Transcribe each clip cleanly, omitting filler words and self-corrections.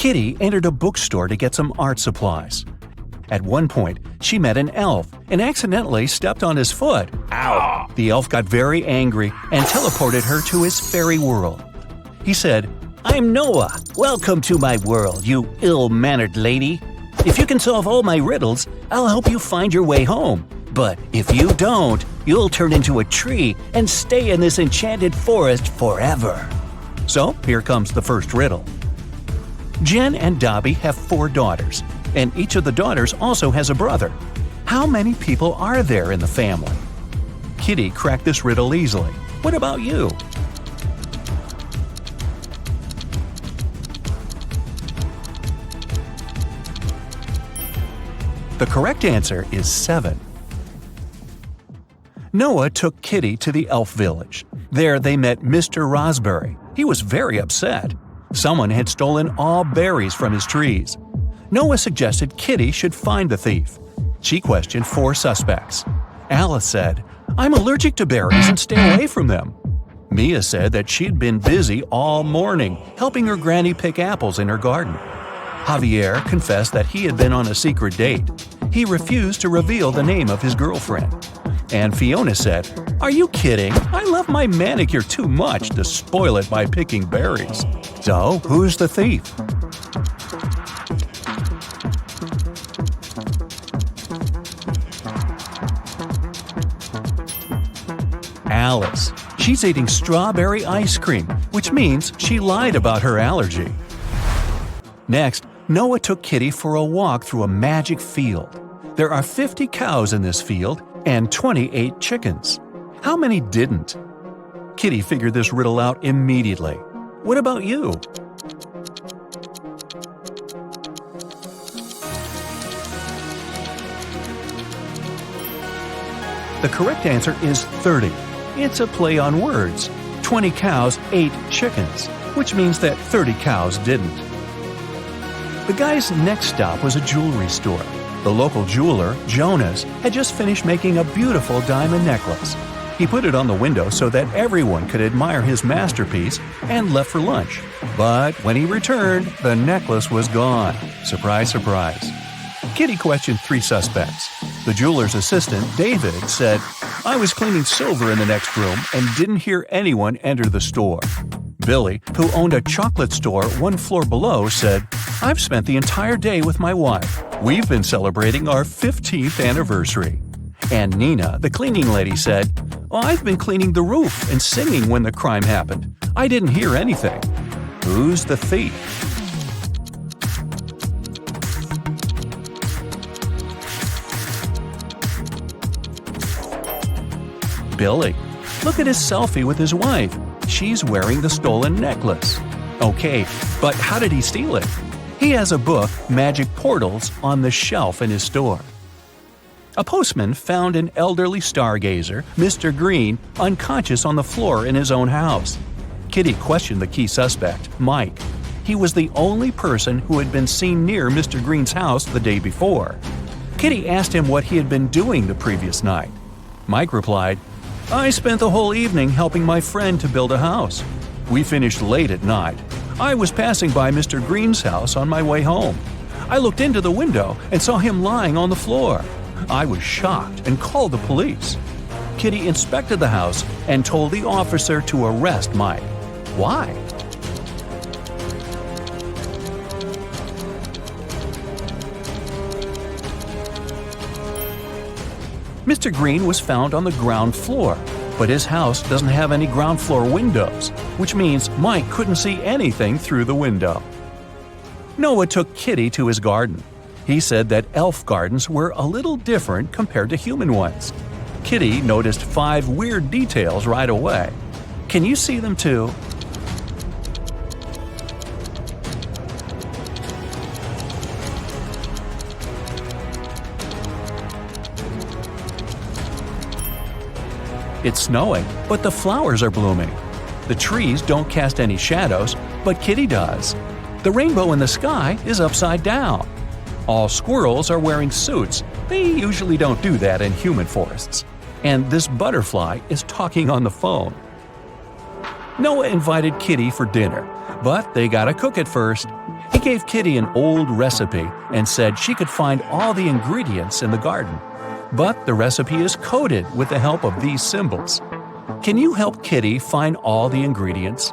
Kitty entered a bookstore to get some art supplies. At one point, she met an elf and accidentally stepped on his foot. Ow! The elf got very angry and teleported her to his fairy world. He said, "I'm Noah. Welcome to my world, you ill-mannered lady. If you can solve all my riddles, I'll help you find your way home. But if you don't, you'll turn into a tree and stay in this enchanted forest forever." So here comes the first riddle. Jen and Dobby have 4 daughters, and each of the daughters also has a brother. How many people are there in the family? Kitty cracked this riddle easily. What about you? The correct answer is 7. Noah took Kitty to the elf village. There they met Mr. Raspberry. He was very upset. Someone had stolen all berries from his trees. Noah suggested Kitty should find the thief. She questioned 4 suspects. Alice said, "I'm allergic to berries and stay away from them." Mia said that she'd been busy all morning helping her granny pick apples in her garden. Javier confessed that he had been on a secret date. He refused to reveal the name of his girlfriend. And Fiona said, "Are you kidding? I love my manicure too much to spoil it by picking berries." So, who's the thief? Alice. She's eating strawberry ice cream, which means she lied about her allergy. Next, Noah took Kitty for a walk through a magic field. There are 50 cows in this field and 28 chickens. How many didn't? Kitty figured this riddle out immediately. What about you? The correct answer is 30. It's a play on words. 20 cows ate chickens, which means that 30 cows didn't. The guy's next stop was a jewelry store. The local jeweler, Jonas, had just finished making a beautiful diamond necklace. He put it on the window so that everyone could admire his masterpiece and left for lunch. But when he returned, the necklace was gone. Surprise, surprise. Kitty questioned 3 suspects. The jeweler's assistant, David, said, "I was cleaning silver in the next room and didn't hear anyone enter the store." Billy, who owned a chocolate store 1 floor below, said, "I've spent the entire day with my wife. We've been celebrating our 15th anniversary." And Nina, the cleaning lady, said, "I've been cleaning the roof and singing when the crime happened. I didn't hear anything." Who's the thief? Billy. Look at his selfie with his wife. She's wearing the stolen necklace. Okay, but how did he steal it? He has a book, Magic Portals, on the shelf in his store. A postman found an elderly stargazer, Mr. Green, unconscious on the floor in his own house. Kitty questioned the key suspect, Mike. He was the only person who had been seen near Mr. Green's house the day before. Kitty asked him what he had been doing the previous night. Mike replied, "I spent the whole evening helping my friend to build a house. We finished late at night. I was passing by Mr. Green's house on my way home. I looked into the window and saw him lying on the floor. I was shocked and called the police." Kitty inspected the house and told the officer to arrest Mike. Why? Mr. Green was found on the ground floor, but his house doesn't have any ground floor windows, which means Mike couldn't see anything through the window. Noah took Kitty to his garden. He said that elf gardens were a little different compared to human ones. Kitty noticed 5 weird details right away. Can you see them too? It's snowing, but the flowers are blooming. The trees don't cast any shadows, but Kitty does. The rainbow in the sky is upside down. All squirrels are wearing suits. They usually don't do that in human forests. And this butterfly is talking on the phone. Noah invited Kitty for dinner, but they gotta cook it first. He gave Kitty an old recipe and said she could find all the ingredients in the garden. But the recipe is coded with the help of these symbols. Can you help Kitty find all the ingredients?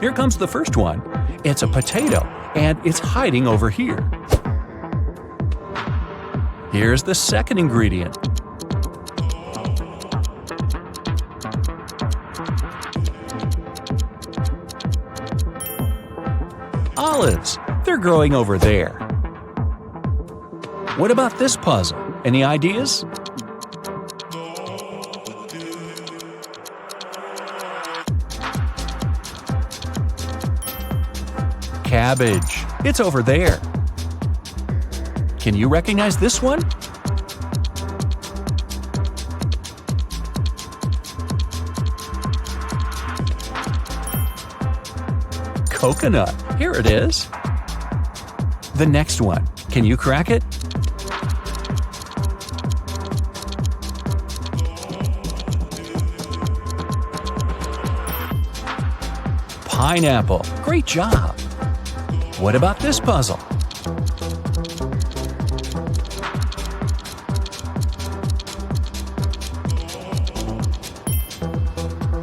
Here comes the first one. It's a potato, and it's hiding over here. Here's the second ingredient. Olives. They're growing over there. What about this puzzle? Any ideas? Cabbage. It's over there. Can you recognize this one? Coconut. Here it is. The next one. Can you crack it? Pineapple. Great job. What about this puzzle?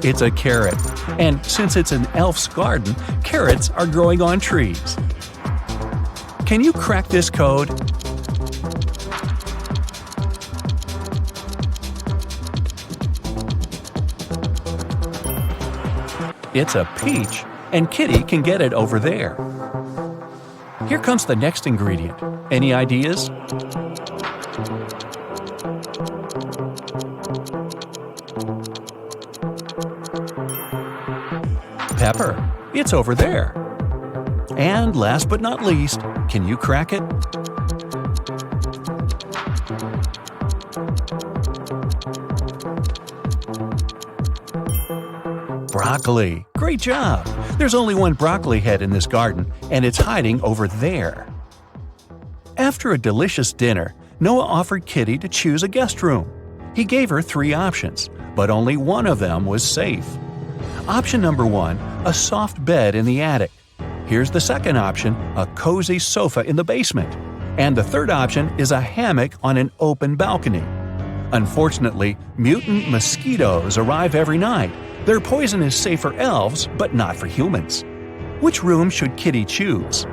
It's a carrot. And since it's an elf's garden, carrots are growing on trees. Can you crack this code? It's a peach, and Kitty can get it over there. Here comes the next ingredient. Any ideas? Pepper. It's over there. And last but not least, can you crack it? Broccoli. Great job! There's only one broccoli head in this garden, and it's hiding over there. After a delicious dinner, Noah offered Kitty to choose a guest room. He gave her 3 options, but only one of them was safe. Option number 1, a soft bed in the attic. Here's the second option, a cozy sofa in the basement. And the third option is a hammock on an open balcony. Unfortunately, mutant mosquitoes arrive every night. Their poison is safe for elves, but not for humans. Which room should Kitty choose?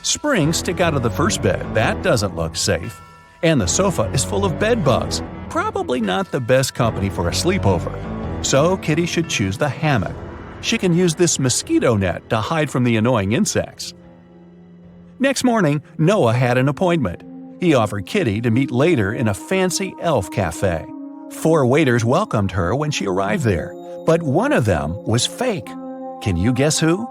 Springs stick out of the first bed. That doesn't look safe. And the sofa is full of bed bugs. Probably not the best company for a sleepover. So Kitty should choose the hammock. She can use this mosquito net to hide from the annoying insects. Next morning, Noah had an appointment. He offered Kitty to meet later in a fancy elf cafe. 4 waiters welcomed her when she arrived there, but one of them was fake. Can you guess who?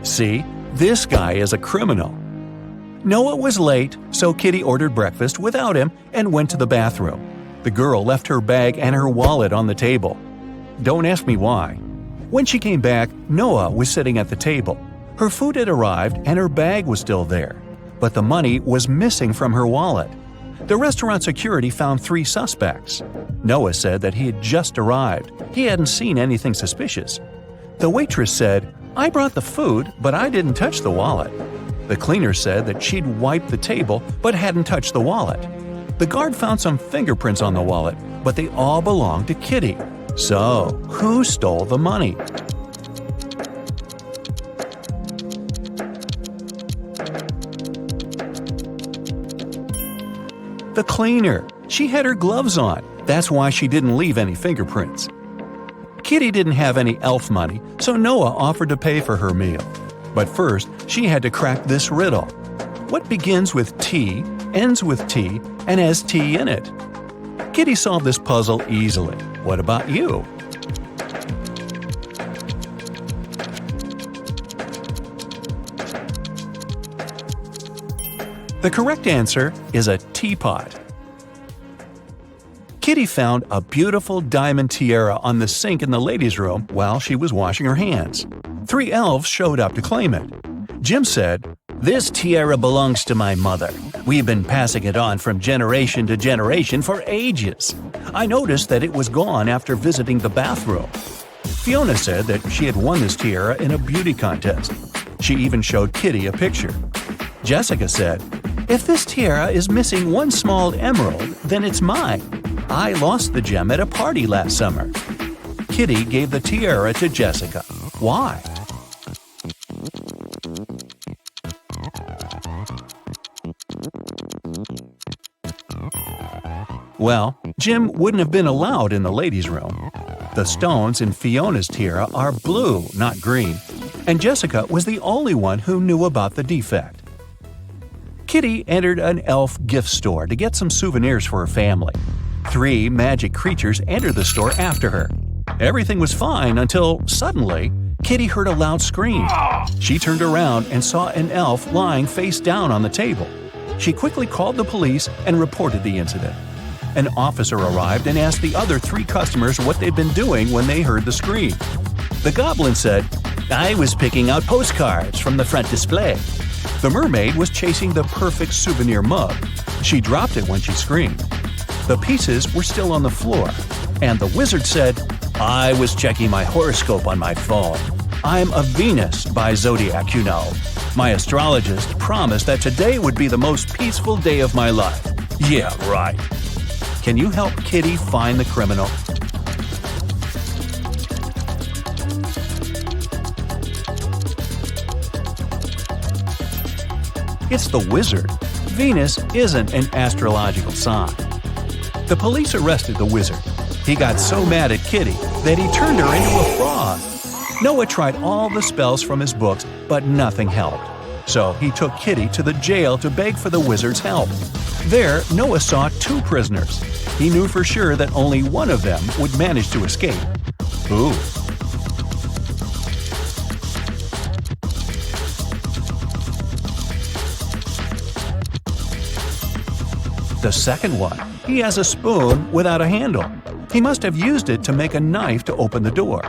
See, this guy is a criminal. Noah was late, so Kitty ordered breakfast without him and went to the bathroom. The girl left her bag and her wallet on the table. Don't ask me why. When she came back, Noah was sitting at the table. Her food had arrived and her bag was still there, but the money was missing from her wallet. The restaurant security found 3 suspects. Noah said that he had just arrived. He hadn't seen anything suspicious. The waitress said, "I brought the food, but I didn't touch the wallet." The cleaner said that she'd wiped the table but hadn't touched the wallet. The guard found some fingerprints on the wallet, but they all belonged to Kitty. So, who stole the money? The cleaner. She had her gloves on. That's why she didn't leave any fingerprints. Kitty didn't have any elf money, so Noah offered to pay for her meal. But first, she had to crack this riddle. What begins with T, ends with T, and has T in it? Kitty solved this puzzle easily. What about you? The correct answer is a teapot. Kitty found a beautiful diamond tiara on the sink in the ladies' room while she was washing her hands. 3 elves showed up to claim it. Jim said, "This tiara belongs to my mother. We've been passing it on from generation to generation for ages. I noticed that it was gone after visiting the bathroom." Fiona said that she had won this tiara in a beauty contest. She even showed Kitty a picture. Jessica said, "If this tiara is missing one small emerald, then it's mine. I lost the gem at a party last summer." Kitty gave the tiara to Jessica. Why? Well, Jim wouldn't have been allowed in the ladies' room. The stones in Fiona's tiara are blue, not green, and Jessica was the only one who knew about the defect. Kitty entered an elf gift store to get some souvenirs for her family. 3 magic creatures entered the store after her. Everything was fine until, suddenly, Kitty heard a loud scream. She turned around and saw an elf lying face down on the table. She quickly called the police and reported the incident. An officer arrived and asked the other 3 customers what they'd been doing when they heard the scream. The goblin said, "I was picking out postcards from the front display." The mermaid was chasing the perfect souvenir mug. She dropped it when she screamed. The pieces were still on the floor, and the wizard said, "I was checking my horoscope on my phone. I'm a Venus by zodiac, you know. My astrologist promised that today would be the most peaceful day of my life." Yeah, right. Can you help Kitty find the criminal? It's the wizard. Venus isn't an astrological sign. The police arrested the wizard. He got so mad at Kitty that he turned her into a frog. Noah tried all the spells from his books, but nothing helped. So he took Kitty to the jail to beg for the wizard's help. There, Noah saw 2 prisoners. He knew for sure that only one of them would manage to escape. Ooh. The second one, he has a spoon without a handle. He must have used it to make a knife to open the door.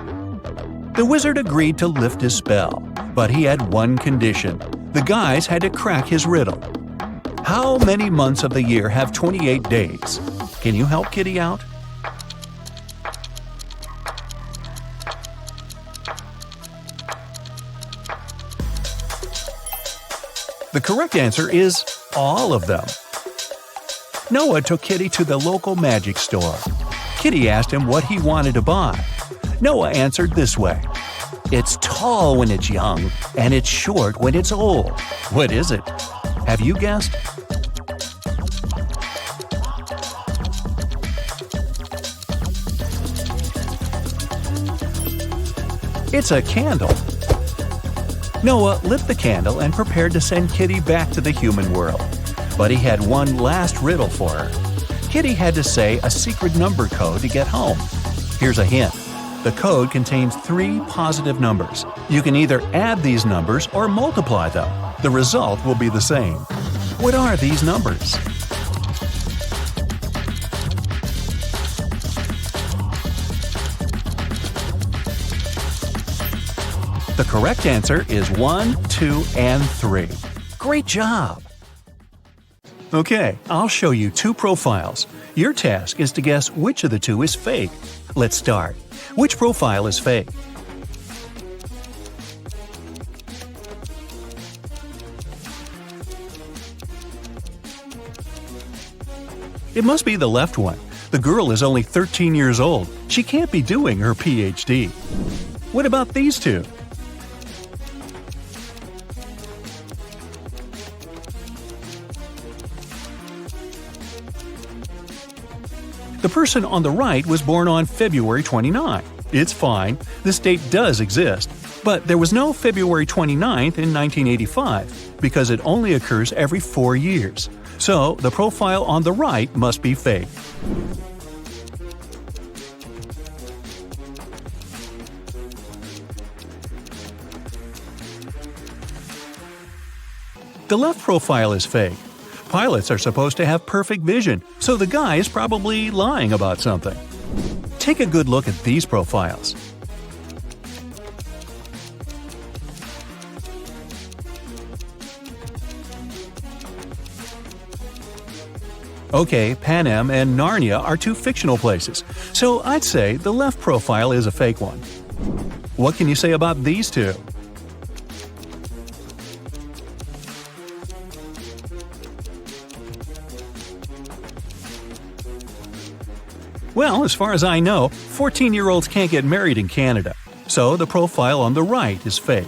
The wizard agreed to lift his spell, but he had one condition. The guys had to crack his riddle. How many months of the year have 28 days? Can you help Kitty out? The correct answer is all of them. Noah took Kitty to the local magic store. Kitty asked him what he wanted to buy. Noah answered this way, "It's tall when it's young, and it's short when it's old." What is it? Have you guessed? It's a candle. Noah lit the candle and prepared to send Kitty back to the human world. But he had one last riddle for her. Kitty had to say a secret number code to get home. Here's a hint. The code contains 3 positive numbers. You can either add these numbers or multiply them. The result will be the same. What are these numbers? The correct answer is 1, 2, and 3. Great job! Okay, I'll show you 2 profiles. Your task is to guess which of the 2 is fake. Let's start. Which profile is fake? It must be the left one. The girl is only 13 years old. She can't be doing her PhD. What about these 2? The person on the right was born on February 29. It's fine, this date does exist, but there was no February 29th in 1985 because it only occurs every 4 years. So the profile on the right must be fake. The left profile is fake. Pilots are supposed to have perfect vision, so the guy is probably lying about something. Take a good look at these profiles. Okay, Pan Am and Narnia are two fictional places, so I'd say the left profile is a fake one. What can you say about these two? Well, as far as I know, 14-year-olds can't get married in Canada, so the profile on the right is fake.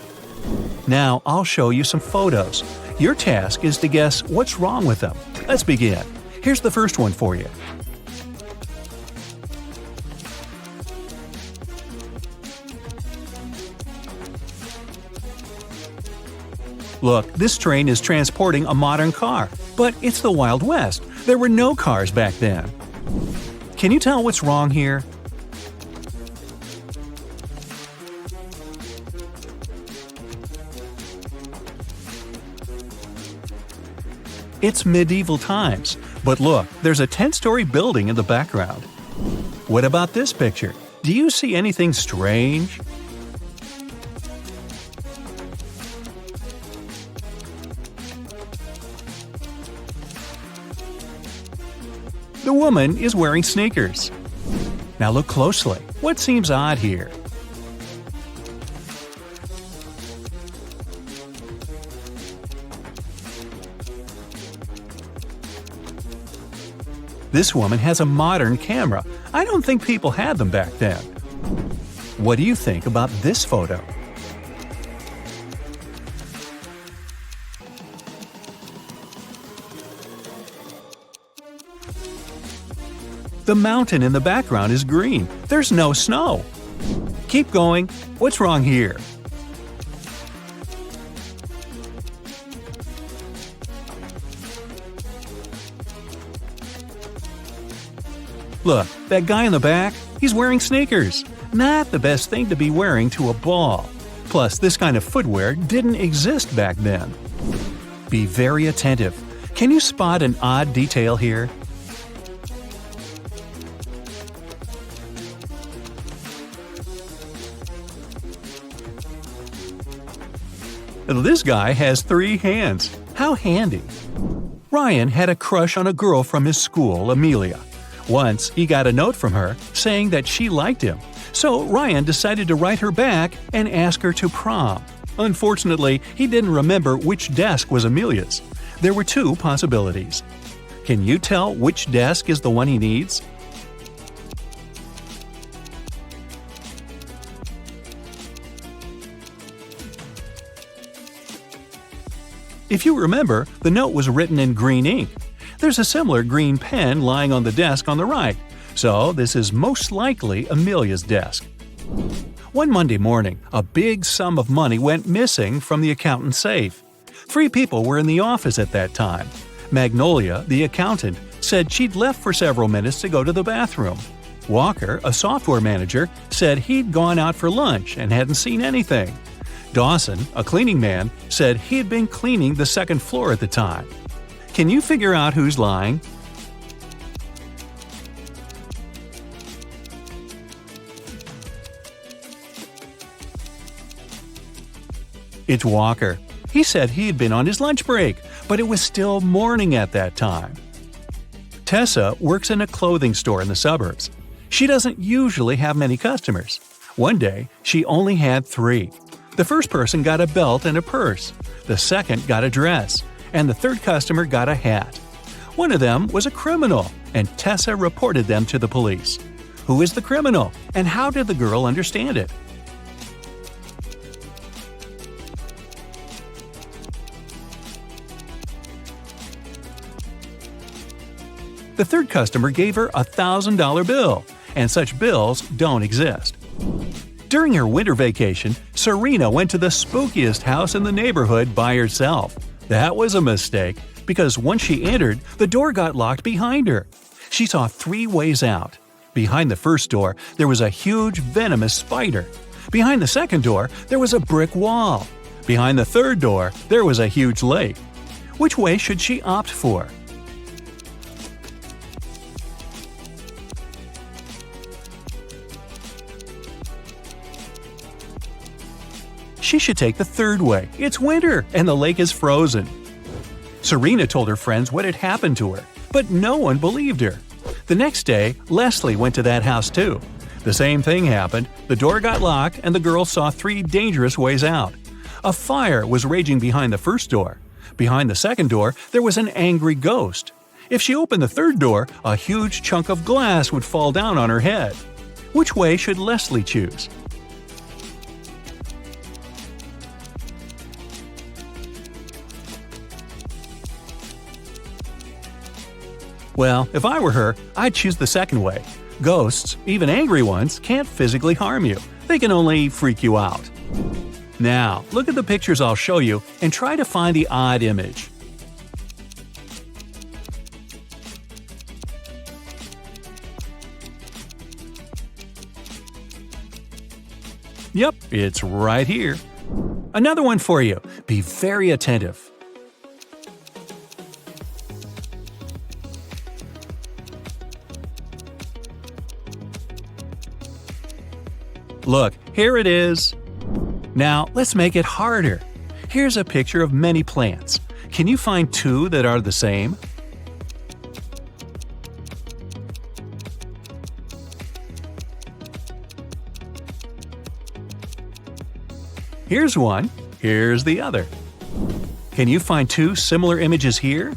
Now, I'll show you some photos. Your task is to guess what's wrong with them. Let's begin. Here's the first one for you. Look, this train is transporting a modern car, but it's the Wild West. There were no cars back then. Can you tell what's wrong here? It's medieval times, but look, there's a 10-story building in the background. What about this picture? Do you see anything strange? The woman is wearing sneakers. Now look closely. What seems odd here? This woman has a modern camera. I don't think people had them back then. What do you think about this photo? The mountain in the background is green. There's no snow. Keep going. What's wrong here? Look, that guy in the back, he's wearing sneakers. Not the best thing to be wearing to a ball. Plus, this kind of footwear didn't exist back then. Be very attentive. Can you spot an odd detail here? This guy has 3 hands. How handy. Ryan had a crush on a girl from his school, Amelia. Once, he got a note from her saying that she liked him, so Ryan decided to write her back and ask her to prom. Unfortunately, he didn't remember which desk was Amelia's. There were 2 possibilities. Can you tell which desk is the one he needs? If you remember, the note was written in green ink. There's a similar green pen lying on the desk on the right, so this is most likely Amelia's desk. One Monday morning, a big sum of money went missing from the accountant's safe. 3 people were in the office at that time. Magnolia, the accountant, said she'd left for several minutes to go to the bathroom. Walker, a software manager, said he'd gone out for lunch and hadn't seen anything. Dawson, a cleaning man, said he'd been cleaning the 2nd floor at the time. Can you figure out who's lying? It's Walker. He said he'd been on his lunch break, but it was still morning at that time. Tessa works in a clothing store in the suburbs. She doesn't usually have many customers. One day, she only had 3. The first person got a belt and a purse, the second got a dress, and the third customer got a hat. One of them was a criminal, and Tessa reported them to the police. Who is the criminal, and how did the girl understand it? The third customer gave her a $1,000 bill, and such bills don't exist. During her winter vacation, Serena went to the spookiest house in the neighborhood by herself. That was a mistake, because once she entered, the door got locked behind her. She saw 3 ways out. Behind the first door, there was a huge venomous spider. Behind the second door, there was a brick wall. Behind the third door, there was a huge lake. Which way should she opt for? She should take the third way. It's winter and the lake is frozen. Serena told her friends what had happened to her, but no one believed her. The next day, Leslie went to that house too. The same thing happened. The door got locked and the girl saw 3 dangerous ways out. A fire was raging behind the first door. Behind the second door, there was an angry ghost. If she opened the third door, a huge chunk of glass would fall down on her head. Which way should Leslie choose? Well, if I were her, I'd choose the second way. Ghosts, even angry ones, can't physically harm you. They can only freak you out. Now, look at the pictures I'll show you and try to find the odd image. Yep, it's right here. Another one for you. Be very attentive. Look, here it is. Now, let's make it harder. Here's a picture of many plants. Can you find 2 that are the same? Here's one. Here's the other. Can you find 2 similar images here?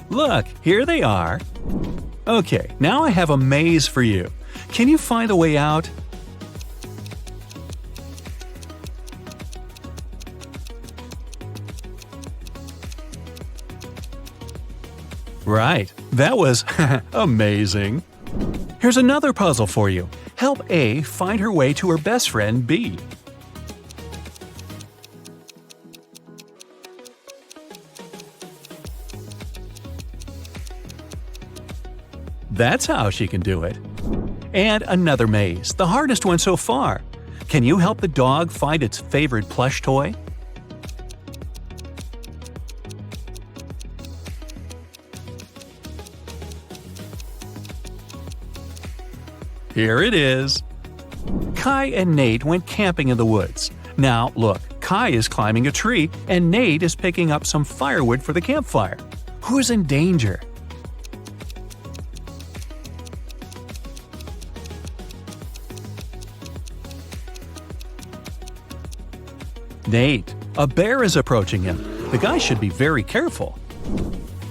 Look, here they are. Okay, now I have a maze for you. Can you find a way out? Right, that was amazing. Here's another puzzle for you. Help A find her way to her best friend B. That's how she can do it. And another maze, the hardest one so far. Can you help the dog find its favorite plush toy? Here it is. Kai and Nate went camping in the woods. Now, look, Kai is climbing a tree and Nate is picking up some firewood for the campfire. Who's in danger? Nate. A bear is approaching him. The guy should be very careful.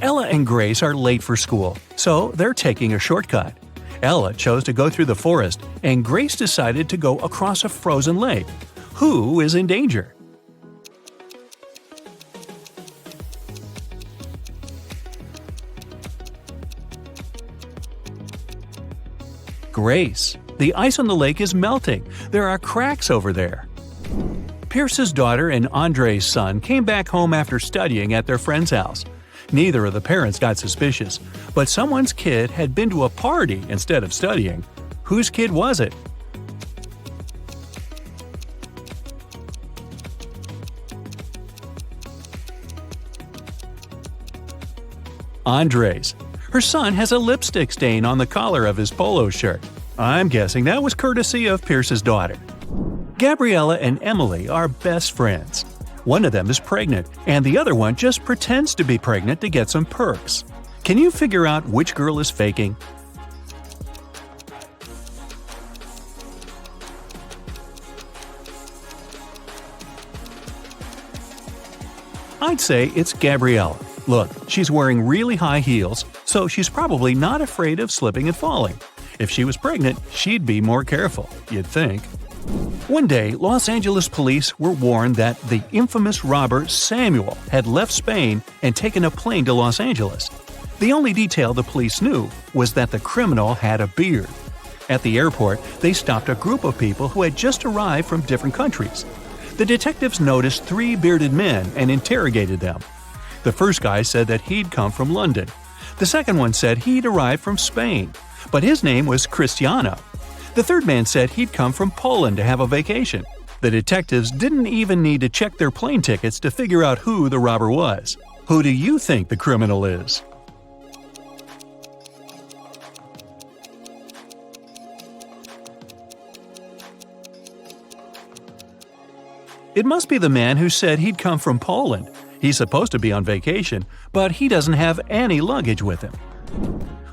Ella and Grace are late for school, so they're taking a shortcut. Ella chose to go through the forest, and Grace decided to go across a frozen lake. Who is in danger? Grace. The ice on the lake is melting. There are cracks over there. Pierce's daughter and Andre's son came back home after studying at their friend's house. Neither of the parents got suspicious, but someone's kid had been to a party instead of studying. Whose kid was it? Andre's. Her son has a lipstick stain on the collar of his polo shirt. I'm guessing that was courtesy of Pierce's daughter. Gabriella and Emily are best friends. One of them is pregnant, and the other one just pretends to be pregnant to get some perks. Can you figure out which girl is faking? I'd say it's Gabriella. Look, she's wearing really high heels, so she's probably not afraid of slipping and falling. If she was pregnant, she'd be more careful, you'd think. One day, Los Angeles police were warned that the infamous robber Samuel had left Spain and taken a plane to Los Angeles. The only detail the police knew was that the criminal had a beard. At the airport, they stopped a group of people who had just arrived from different countries. The detectives noticed 3 bearded men and interrogated them. The first guy said that he'd come from London. The second one said he'd arrived from Spain, but his name was Cristiano. The third man said he'd come from Poland to have a vacation. The detectives didn't even need to check their plane tickets to figure out who the robber was. Who do you think the criminal is? It must be the man who said he'd come from Poland. He's supposed to be on vacation, but he doesn't have any luggage with him.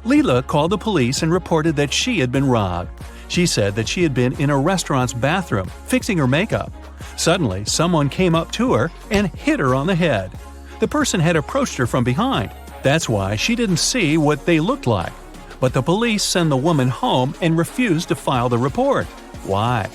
Leela called the police and reported that she had been robbed. She said that she had been in a restaurant's bathroom fixing her makeup. Suddenly, someone came up to her and hit her on the head. The person had approached her from behind. That's why she didn't see what they looked like. But the police sent the woman home and refused to file the report. Why?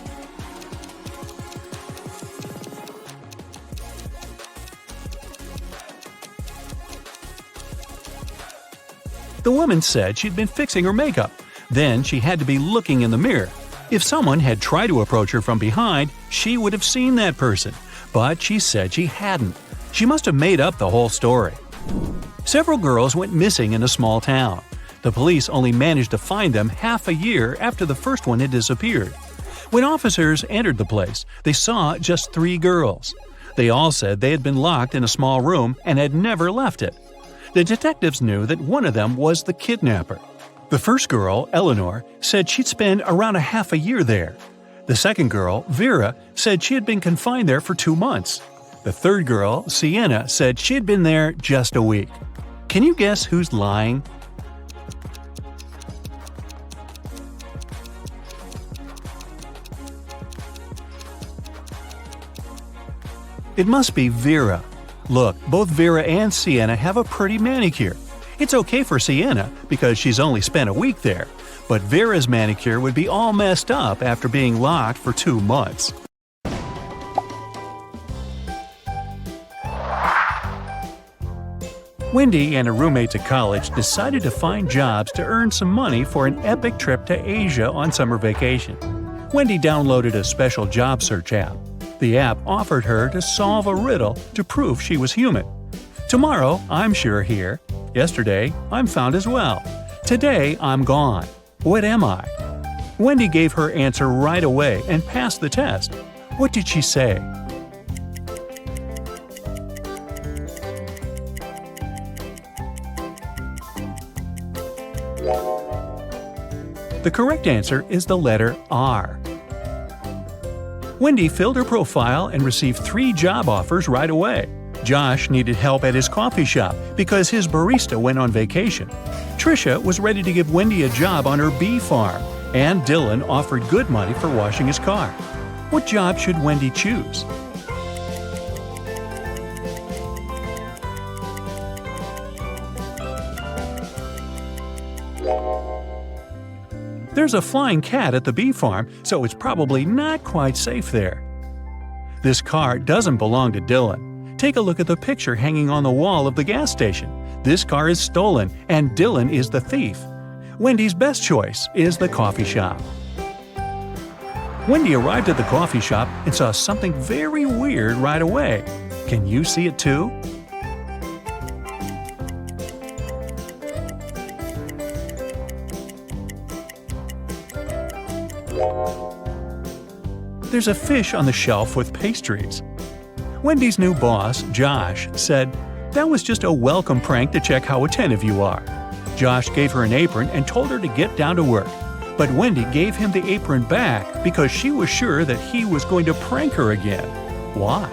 The woman said she'd been fixing her makeup. Then she had to be looking in the mirror. If someone had tried to approach her from behind, she would have seen that person. But she said she hadn't. She must have made up the whole story. Several girls went missing in a small town. The police only managed to find them half a year after the first one had disappeared. When officers entered the place, they saw just 3 girls. They all said they had been locked in a small room and had never left it. The detectives knew that one of them was the kidnapper. The first girl, Eleanor, said she'd spend around a half a year there. The second girl, Vera, said she had been confined there for 2 months. The third girl, Sienna, said she had been there just a week. Can you guess who's lying? It must be Vera. Look, both Vera and Sienna have a pretty manicure. It's okay for Sienna because she's only spent a week there, but Vera's manicure would be all messed up after being locked for 2 months. Wendy and her roommates at college decided to find jobs to earn some money for an epic trip to Asia on summer vacation. Wendy downloaded a special job search app. The app offered her to solve a riddle to prove she was human. Tomorrow, I'm sure here. Yesterday, I'm found as well. Today, I'm gone. What am I? Wendy gave her answer right away and passed the test. What did she say? The correct answer is the letter R. Wendy filled her profile and received 3 job offers right away. Josh needed help at his coffee shop because his barista went on vacation. Tricia was ready to give Wendy a job on her bee farm, and Dylan offered good money for washing his car. What job should Wendy choose? There's a flying cat at the bee farm, so it's probably not quite safe there. This car doesn't belong to Dylan. Take a look at the picture hanging on the wall of the gas station. This car is stolen, and Dylan is the thief. Wendy's best choice is the coffee shop. Wendy arrived at the coffee shop and saw something very weird right away. Can you see it too? There's a fish on the shelf with pastries. Wendy's new boss, Josh, said, "That was just a welcome prank to check how attentive you are." Josh gave her an apron and told her to get down to work. But Wendy gave him the apron back because she was sure that he was going to prank her again. Why?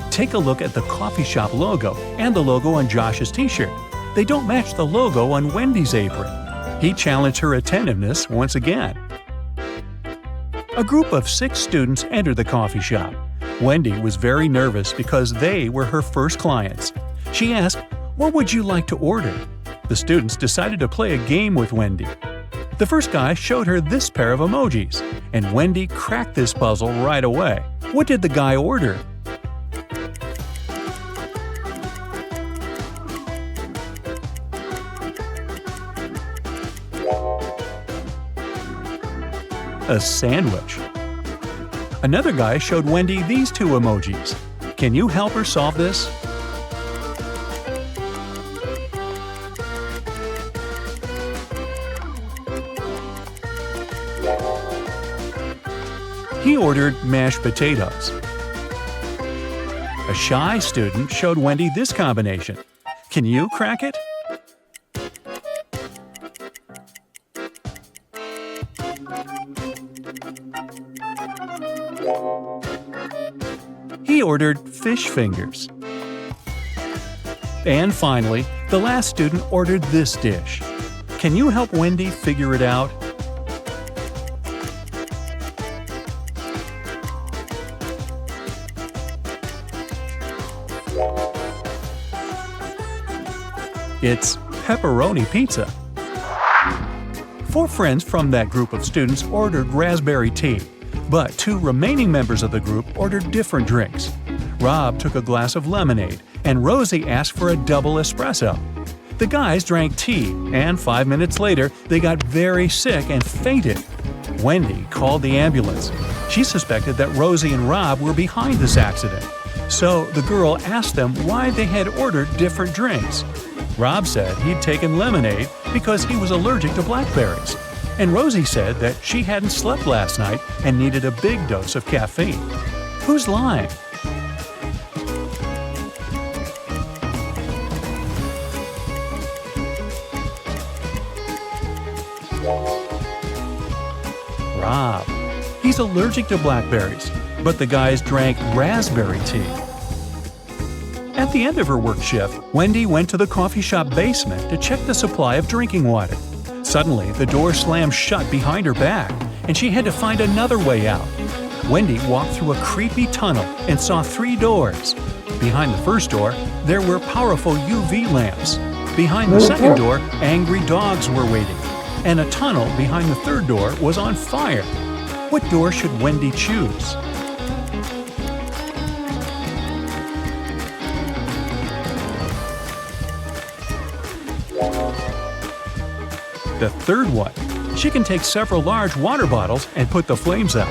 Take a look at the coffee shop logo and the logo on Josh's t-shirt. They don't match the logo on Wendy's apron. He challenged her attentiveness once again. A group of 6 students entered the coffee shop. Wendy was very nervous because they were her first clients. She asked, "What would you like to order?" The students decided to play a game with Wendy. The first guy showed her this pair of emojis, and Wendy cracked this puzzle right away. What did the guy order? A sandwich. Another guy showed Wendy these 2 emojis. Can you help her solve this? He ordered mashed potatoes. A shy student showed Wendy this combination. Can you crack it? ordered fish fingers. And finally, the last student ordered this dish. Can you help Wendy figure it out? It's pepperoni pizza. 4 friends from that group of students ordered raspberry tea, but 2 remaining members of the group ordered different drinks. Rob took a glass of lemonade, and Rosie asked for a double espresso. The guys drank tea, and 5 minutes later, they got very sick and fainted. Wendy called the ambulance. She suspected that Rosie and Rob were behind this accident. So the girl asked them why they had ordered different drinks. Rob said he'd taken lemonade because he was allergic to blackberries. And Rosie said that she hadn't slept last night and needed a big dose of caffeine. Who's lying? Rob. He's allergic to blackberries, but the guys drank raspberry tea. At the end of her work shift, Wendy went to the coffee shop basement to check the supply of drinking water. Suddenly, the door slammed shut behind her back, and she had to find another way out. Wendy walked through a creepy tunnel and saw 3 doors. Behind the first door, there were powerful UV lamps. Behind the second door, angry dogs were waiting. And a tunnel behind the third door was on fire. What door should Wendy choose? The third one. She can take several large water bottles and put the flames out.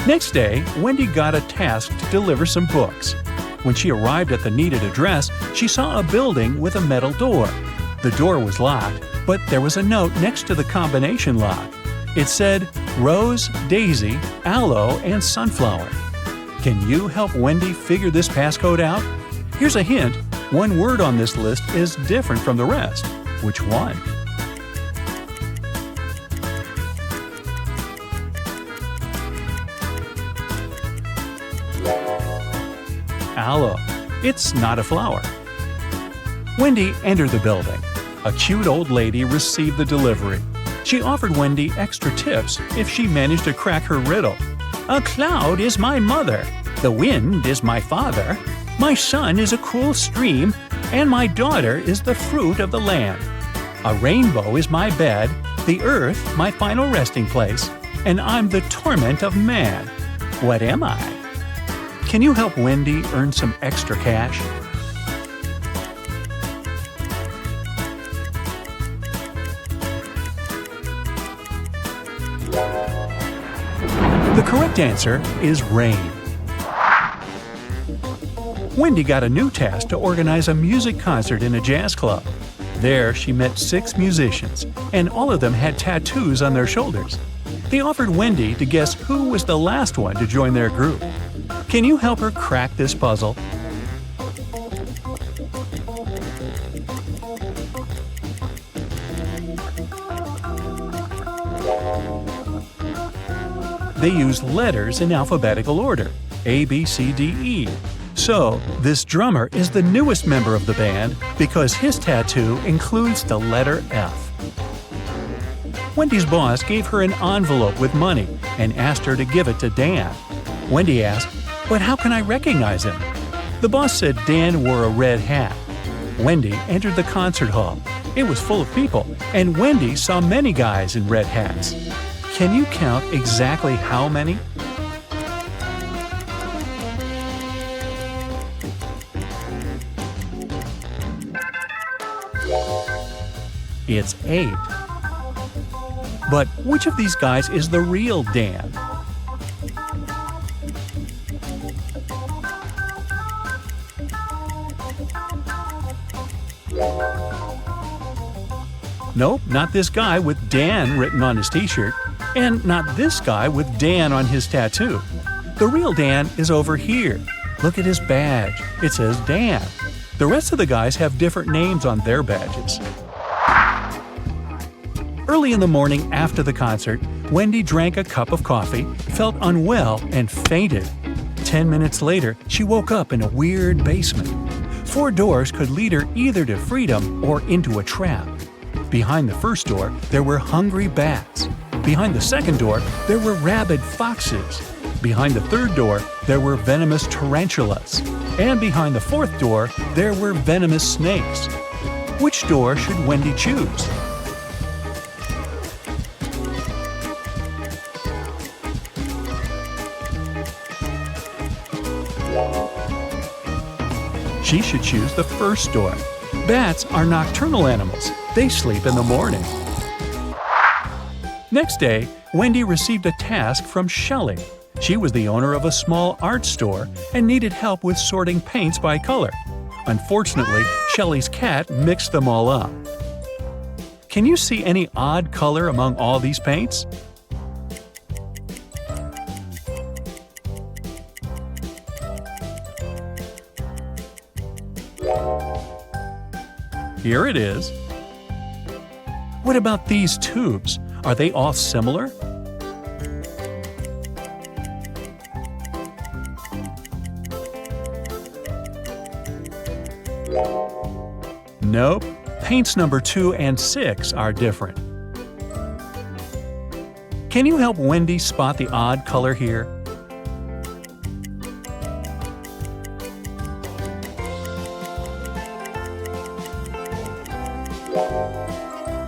Next day, Wendy got a task to deliver some books. When she arrived at the needed address, she saw a building with a metal door. The door was locked, but there was a note next to the combination lock. It said, Rose, Daisy, Aloe, and Sunflower. Can you help Wendy figure this passcode out? Here's a hint. One word on this list is different from the rest. Which one? Aloe. It's not a flower. Wendy entered the building. A cute old lady received the delivery. She offered Wendy extra tips if she managed to crack her riddle. A cloud is my mother. The wind is my father. My son is a cool stream. And my daughter is the fruit of the land. A rainbow is my bed. The earth my final resting place. And I'm the torment of man. What am I? Can you help Wendy earn some extra cash? The correct answer is rain. Wendy got a new task to organize a music concert in a jazz club. There, she met 6 musicians, and all of them had tattoos on their shoulders. They offered Wendy to guess who was the last one to join their group. Can you help her crack this puzzle? They use letters in alphabetical order, A, B, C, D, E. So, this drummer is the newest member of the band because his tattoo includes the letter F. Wendy's boss gave her an envelope with money and asked her to give it to Dan. Wendy asked, "But how can I recognize him?" The boss said Dan wore a red hat. Wendy entered the concert hall. It was full of people, and Wendy saw many guys in red hats. Can you count exactly how many? It's 8. But which of these guys is the real Dan? Nope, not this guy with Dan written on his t-shirt, and not this guy with Dan on his tattoo. The real Dan is over here. Look at his badge. It says Dan. The rest of the guys have different names on their badges. Early in the morning after the concert, Wendy drank a cup of coffee, felt unwell, and fainted. 10 minutes later, she woke up in a weird basement. 4 doors could lead her either to freedom or into a trap. Behind the first door, there were hungry bats. Behind the second door, there were rabid foxes. Behind the third door, there were venomous tarantulas. And behind the fourth door, there were venomous snakes. Which door should Wendy choose? She should choose the first door. Bats are nocturnal animals. They sleep in the morning. Next day, Wendy received a task from Shelley. She was the owner of a small art store and needed help with sorting paints by color. Unfortunately, Shelley's cat mixed them all up. Can you see any odd color among all these paints? Here it is. What about these tubes? Are they all similar? Nope. Paints number 2 and 6 are different. Can you help Wendy spot the odd color here?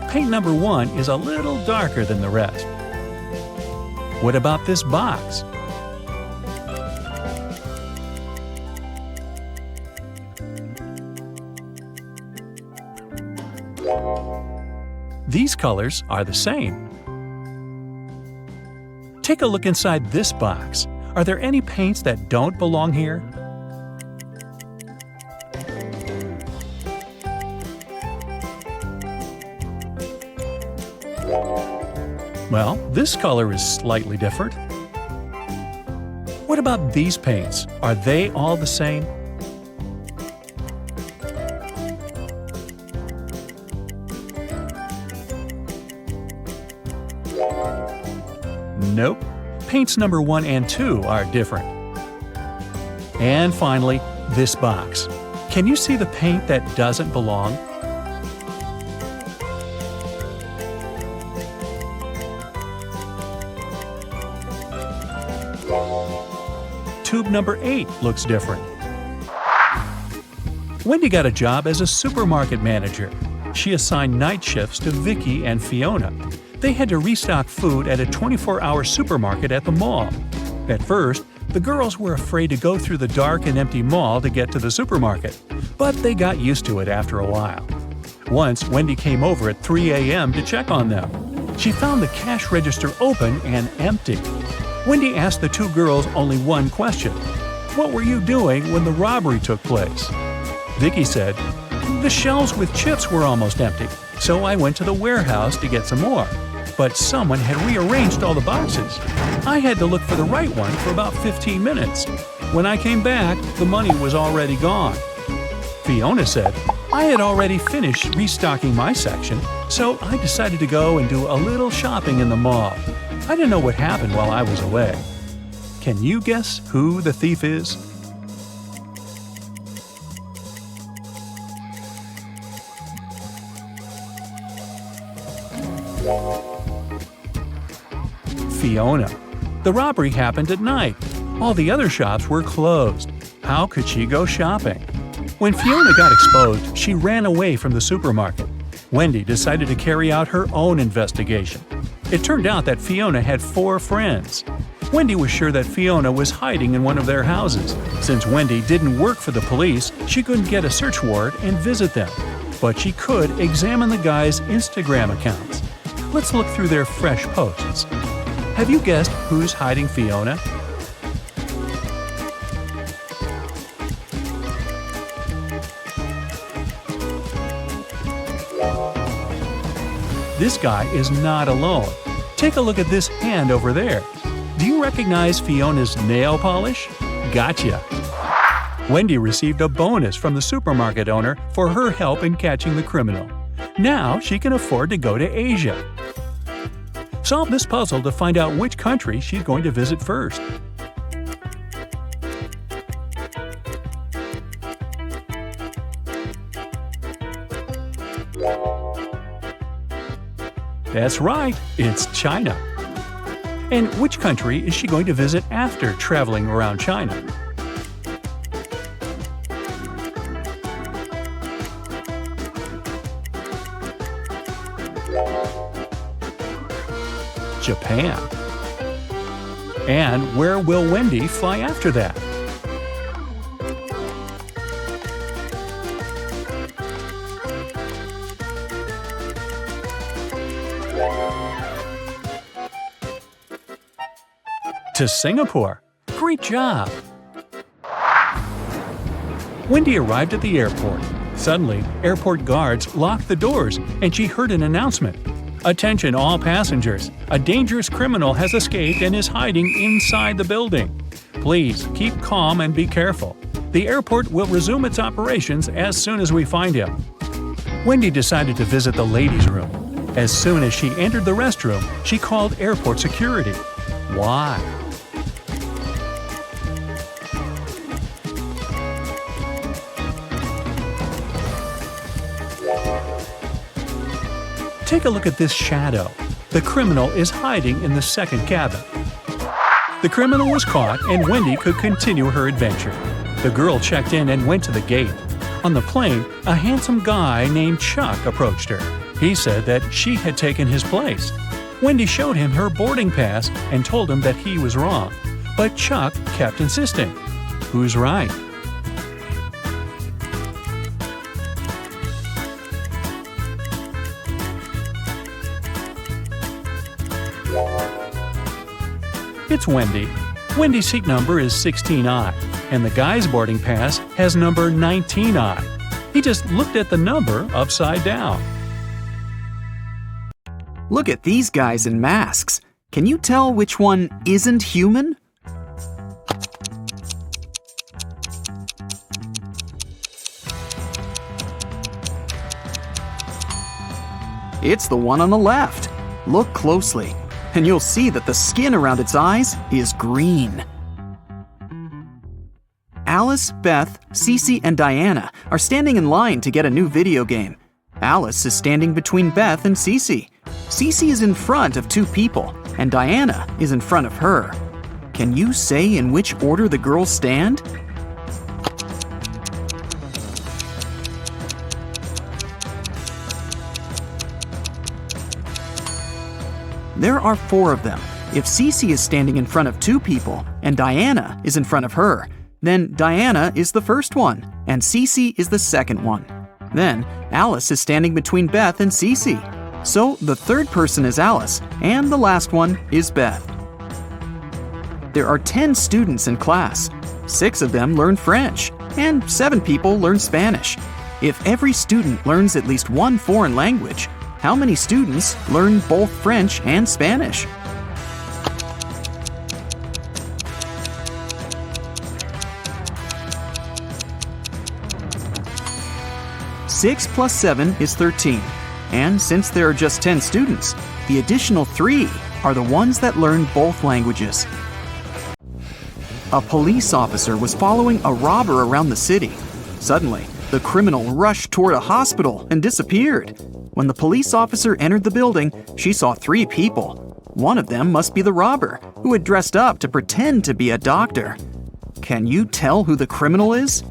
Paint number 1 is a little darker than the rest. What about this box? These colors are the same. Take a look inside this box. Are there any paints that don't belong here? Well, this color is slightly different. What about these paints? Are they all the same? Nope. Paints number 1 and 2 are different. And finally, this box. Can you see the paint that doesn't belong? Tube number 8 looks different. Wendy got a job as a supermarket manager. She assigned night shifts to Vicky and Fiona. They had to restock food at a 24-hour supermarket at the mall. At first, the girls were afraid to go through the dark and empty mall to get to the supermarket, but they got used to it after a while. Once, Wendy came over at 3 a.m. to check on them. She found the cash register open and empty. Wendy asked the 2 girls only one question. What were you doing when the robbery took place? Vicky said, the shelves with chips were almost empty, so I went to the warehouse to get some more. But someone had rearranged all the boxes. I had to look for the right one for about 15 minutes. When I came back, the money was already gone. Fiona said, I had already finished restocking my section, so I decided to go and do a little shopping in the mall. I didn't know what happened while I was away. Can you guess who the thief is? Fiona. The robbery happened at night. All the other shops were closed. How could she go shopping? When Fiona got exposed, she ran away from the supermarket. Wendy decided to carry out her own investigation. It turned out that Fiona had 4 friends. Wendy was sure that Fiona was hiding in one of their houses. Since Wendy didn't work for the police, she couldn't get a search warrant and visit them. But she could examine the guys' Instagram accounts. Let's look through their fresh posts. Have you guessed who's hiding Fiona? This guy is not alone. Take a look at this hand over there. Do you recognize Fiona's nail polish? Gotcha! Wendy received a bonus from the supermarket owner for her help in catching the criminal. Now she can afford to go to Asia. Solve this puzzle to find out which country she's going to visit first. That's right, it's China. And which country is she going to visit after traveling around China? Japan. And where will Wendy fly after that? To Singapore. Great job! Wendy arrived at the airport. Suddenly, airport guards locked the doors and she heard an announcement. Attention all passengers! A dangerous criminal has escaped and is hiding inside the building. Please keep calm and be careful. The airport will resume its operations as soon as we find him. Wendy decided to visit the ladies' room. As soon as she entered the restroom, she called airport security. Why? Take a look at this shadow. The criminal is hiding in the second cabin. The criminal was caught and Wendy could continue her adventure. The girl checked in and went to the gate. On the plane, a handsome guy named Chuck approached her. He said that she had taken his place. Wendy showed him her boarding pass and told him that he was wrong. But Chuck kept insisting. Who's right? It's Wendy. Wendy's seat number is 16I, and the guy's boarding pass has number 19I. He just looked at the number upside down. Look at these guys in masks. Can you tell which one isn't human? It's the one on the left. Look closely, and you'll see that the skin around its eyes is green. Alice, Beth, Cece, and Diana are standing in line to get a new video game. Alice is standing between Beth and Cece. Cece is in front of two people, and Diana is in front of her. Can you say in which order the girls stand? There are four of them. If Cece is standing in front of two people and Diana is in front of her, then Diana is the first one and Cece is the second one. Then Alice is standing between Beth and Cece. So the third person is Alice and the last one is Beth. There are 10 students in class. 6 of them learn French and 7 people learn Spanish. If every student learns at least one foreign language, how many students learn both French and Spanish? Six plus 7 is 13. And since there are just 10 students, the additional 3 are the ones that learn both languages. A police officer was following a robber around the city. Suddenly, the criminal rushed toward a hospital and disappeared. When the police officer entered the building, she saw 3 people. One of them must be the robber, who had dressed up to pretend to be a doctor. Can you tell who the criminal is?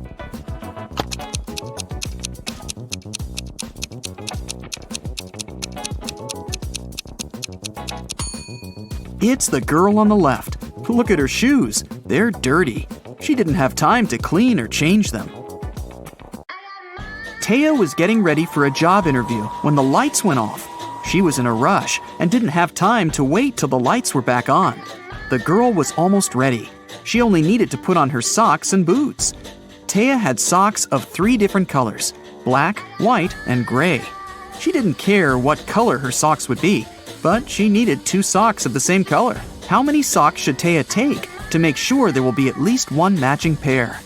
It's the girl on the left. Look at her shoes. They're dirty. She didn't have time to clean or change them. Taya was getting ready for a job interview when the lights went off. She was in a rush and didn't have time to wait till the lights were back on. The girl was almost ready. She only needed to put on her socks and boots. Taya had socks of 3 different colors: black, white, and gray. She didn't care what color her socks would be, but she needed 2 socks of the same color. How many socks should Taya take to make sure there will be at least one matching pair?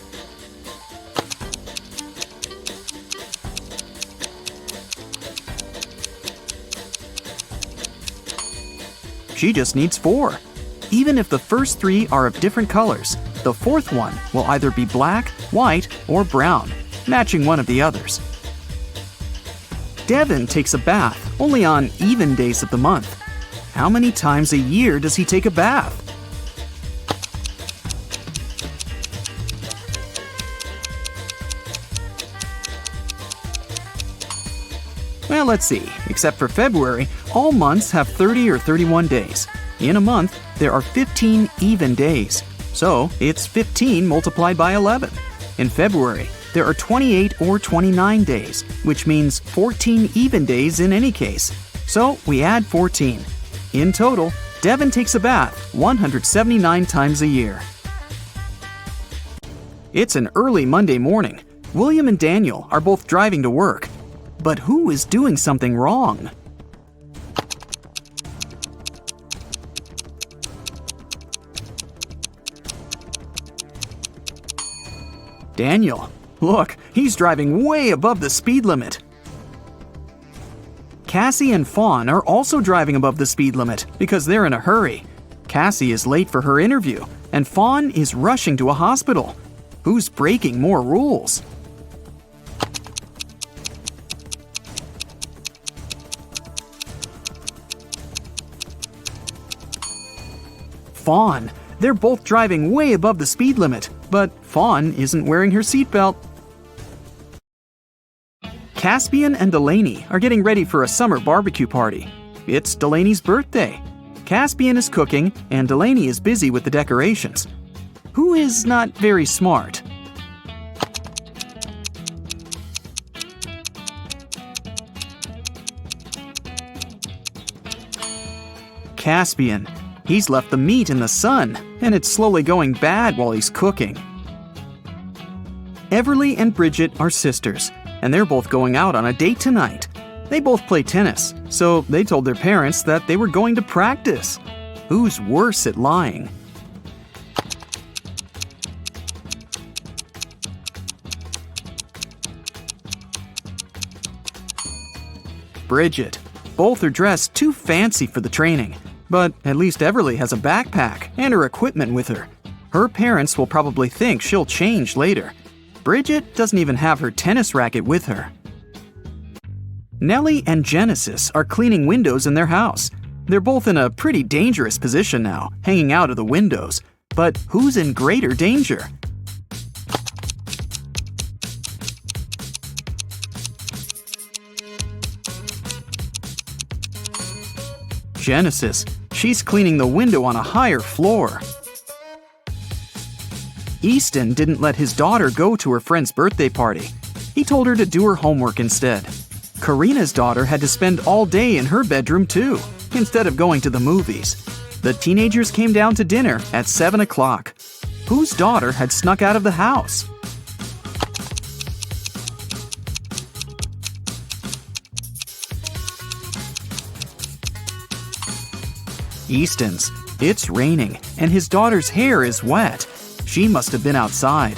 She just needs 4. Even if the first 3 are of different colors, the fourth one will either be black, white, or brown, matching one of the others. Devin takes a bath only on even days of the month. How many times a year does he take a bath? Well, let's see. Except for February, all months have 30 or 31 days. In a month, there are 15 even days. So, it's 15 multiplied by 11. In February, there are 28 or 29 days, which means 14 even days in any case. So, we add 14. In total, Devin takes a bath 179 times a year. It's an early Monday morning. William and Daniel are both driving to work. But who is doing something wrong? Daniel, look, he's driving way above the speed limit. Cassie and Fawn are also driving above the speed limit because they're in a hurry. Cassie is late for her interview, and Fawn is rushing to a hospital. Who's breaking more rules? Fawn. They're both driving way above the speed limit, but Fawn isn't wearing her seatbelt. Caspian and Delaney are getting ready for a summer barbecue party. It's Delaney's birthday. Caspian is cooking, and Delaney is busy with the decorations. Who is not very smart? Caspian. He's left the meat in the sun, and it's slowly going bad while he's cooking. Everly and Bridget are sisters, and they're both going out on a date tonight. They both play tennis, so they told their parents that they were going to practice. Who's worse at lying? Bridget. Both are dressed too fancy for the training. But at least Everly has a backpack and her equipment with her. Her parents will probably think she'll change later. Bridget doesn't even have her tennis racket with her. Nellie and Genesis are cleaning windows in their house. They're both in a pretty dangerous position now, hanging out of the windows. But who's in greater danger? Genesis. She's cleaning the window on a higher floor. Easton didn't let his daughter go to her friend's birthday party. He told her to do her homework instead. Karina's daughter had to spend all day in her bedroom too, instead of going to the movies. The teenagers came down to dinner at 7 o'clock. Whose daughter had snuck out of the house? Easton's. It's raining, and his daughter's hair is wet. She must have been outside.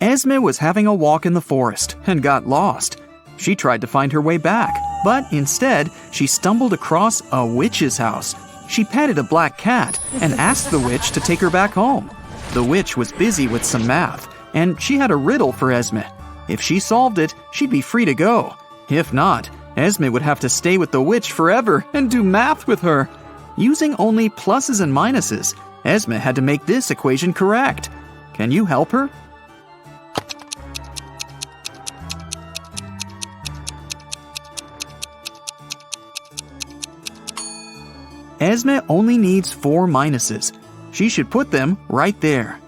Esme was having a walk in the forest and got lost. She tried to find her way back, but instead, she stumbled across a witch's house. She petted a black cat and asked the witch to take her back home. The witch was busy with some math, and she had a riddle for Esme. If she solved it, she'd be free to go. If not, Esme would have to stay with the witch forever and do math with her. Using only pluses and minuses, Esme had to make this equation correct. Can you help her? Esme only needs 4 minuses. She should put them right there.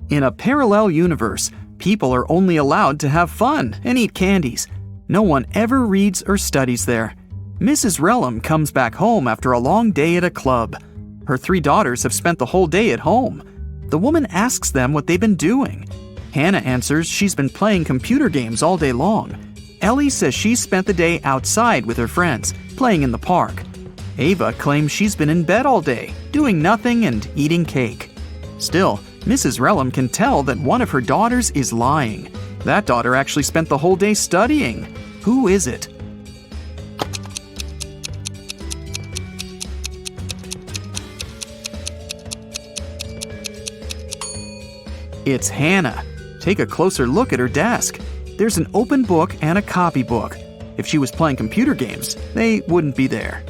In a parallel universe, people are only allowed to have fun and eat candies. No one ever reads or studies there. Mrs. Relham comes back home after a long day at a club. Her 3 daughters have spent the whole day at home. The woman asks them what they've been doing. Hannah answers she's been playing computer games all day long. Ellie says she's spent the day outside with her friends, playing in the park. Ava claims she's been in bed all day, doing nothing and eating cake. Still, Mrs. Relham can tell that one of her daughters is lying. That daughter actually spent the whole day studying. Who is it? It's Hannah. Take a closer look at her desk. There's an open book and a copybook. If she was playing computer games, they wouldn't be there.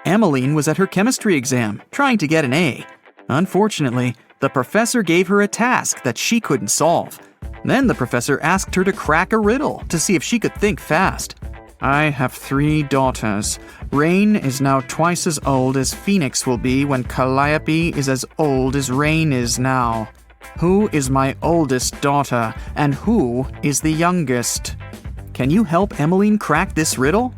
Emmeline was at her chemistry exam, trying to get an A. Unfortunately, the professor gave her a task that she couldn't solve. Then the professor asked her to crack a riddle to see if she could think fast. I have 3 daughters. Rain is now twice as old as Phoenix will be when Calliope is as old as Rain is now. Who is my oldest daughter, and who is the youngest? Can you help Emmeline crack this riddle?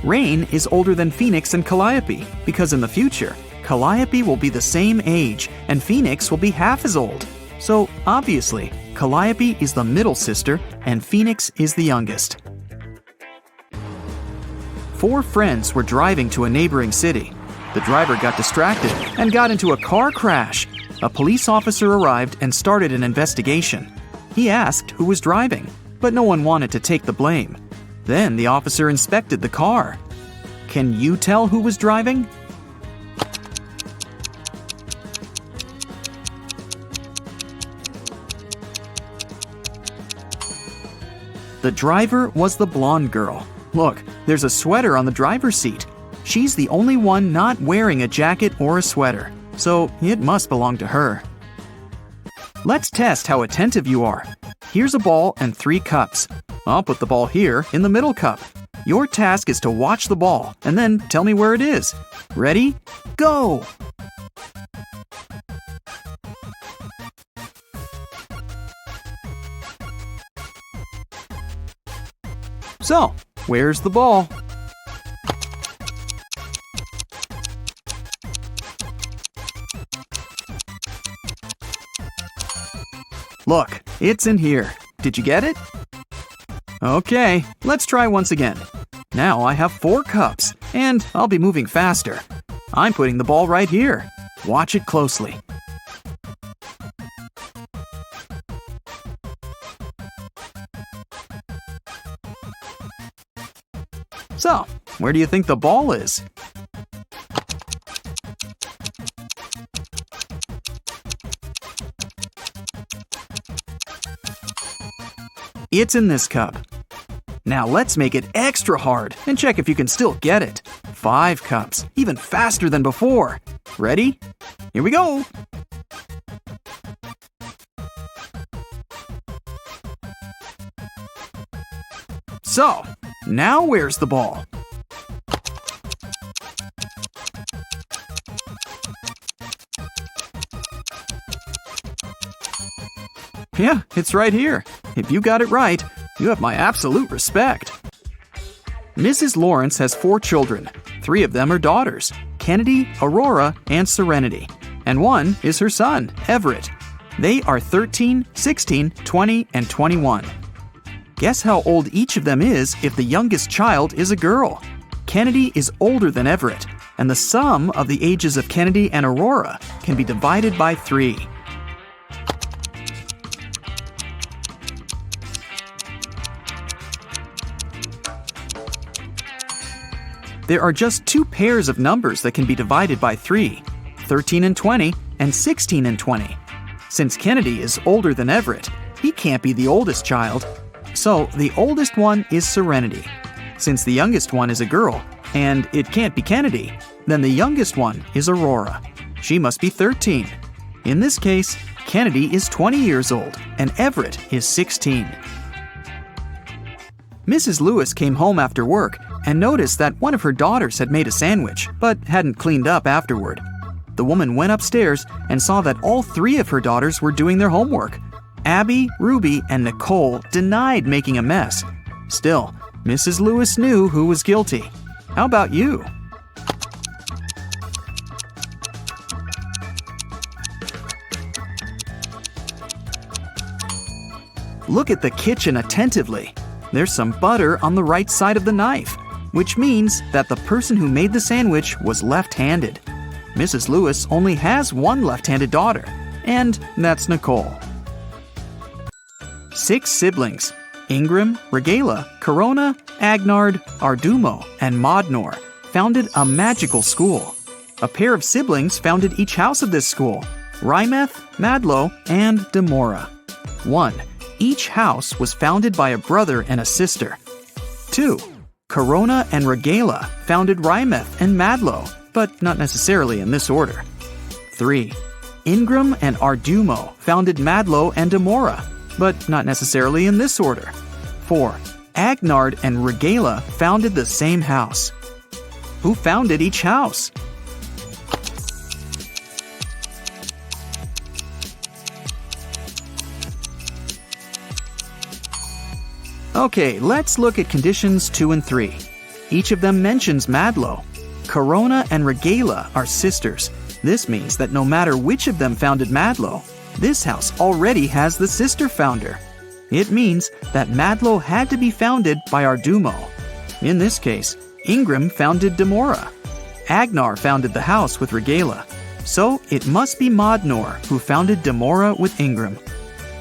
Rain is older than Phoenix and Calliope because in the future, Calliope will be the same age and Phoenix will be half as old. So obviously, Calliope is the middle sister and Phoenix is the youngest. 4 friends were driving to a neighboring city. The driver got distracted and got into a car crash. A police officer arrived and started an investigation. He asked who was driving, but no one wanted to take the blame. Then the officer inspected the car. Can you tell who was driving? The driver was the blonde girl. Look, there's a sweater on the driver's seat. She's the only one not wearing a jacket or a sweater, so it must belong to her. Let's test how attentive you are. Here's a ball and 3 cups. I'll put the ball here in the middle cup. Your task is to watch the ball and then tell me where it is. Ready? Go! So, where's the ball? Look, it's in here. Did you get it? Okay, let's try once again. Now I have 4 cups, and I'll be moving faster. I'm putting the ball right here. Watch it closely. So, where do you think the ball is? It's in this cup. Now let's make it extra hard and check if you can still get it. 5 cups, even faster than before. Ready? Here we go! So, now where's the ball? Yeah, it's right here. If you got it right, you have my absolute respect. Mrs. Lawrence has 4 children. 3 of them are daughters, Kennedy, Aurora, and Serenity. And 1 is her son, Everett. They are 13, 16, 20, and 21. Guess how old each of them is if the youngest child is a girl. Kennedy is older than Everett, and the sum of the ages of Kennedy and Aurora can be divided by 3. There are just 2 pairs of numbers that can be divided by 3, 13 and 20 and 16 and 20. Since Kennedy is older than Everett, he can't be the oldest child. So the oldest one is Serenity. Since the youngest one is a girl, and it can't be Kennedy, then the youngest one is Aurora. She must be 13. In this case, Kennedy is 20 years old, and Everett is 16. Mrs. Lewis came home after work and noticed that one of her daughters had made a sandwich, but hadn't cleaned up afterward. The woman went upstairs and saw that all 3 of her daughters were doing their homework. Abby, Ruby, and Nicole denied making a mess. Still, Mrs. Lewis knew who was guilty. How about you? Look at the kitchen attentively. There's some butter on the right side of the knife, which means that the person who made the sandwich was left-handed. Mrs. Lewis only has 1 left-handed daughter, and that's Nicole. 6 siblings. Ingram, Regala, Corona, Agnard, Ardumo, and Modnor founded a magical school. A pair of siblings founded each house of this school: Rymeth, Madlo, and Demora. 1. Each house was founded by a brother and a sister. 2. Corona and Regala founded Rymeth and Madlo, but not necessarily in this order. 3. Ingram and Ardumo founded Madlo and Demora, but not necessarily in this order. 4. Agnard and Regala founded the same house. Who founded each house? Okay, let's look at conditions 2 and 3. Each of them mentions Madlo. Corona and Regala are sisters. This means that no matter which of them founded Madlo, this house already has the sister founder. It means that Madlo had to be founded by Ardumo. In this case, Ingram founded Demora. Agnar founded the house with Regala. So it must be Modnor who founded Demora with Ingram.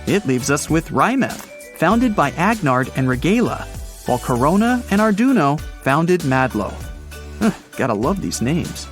It leaves us with Rymeth, founded by Agnard and Regala, while Corona and Arduino founded Madlo. Gotta love these names.